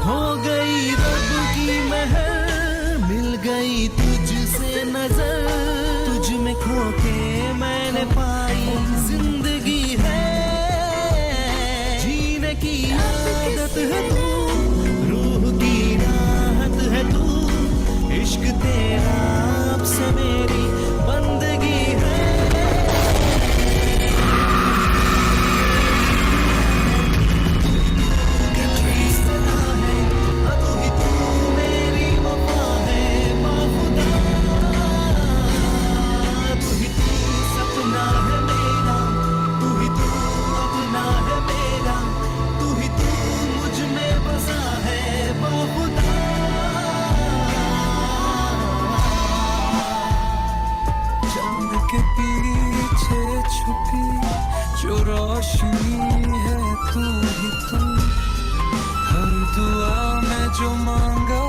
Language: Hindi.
हो गई रब की महर, मिल गई तुझसे नजर, तुझ में खो के मैंने पाई जिंदगी है, जीने की आदत है तू, रूह की राहत है तू, इश्क तेरा अब से मेरी बंदगी है। के पीछे छुपी जो रोशनी है तू ही तू, हर दुआ में जो मांगा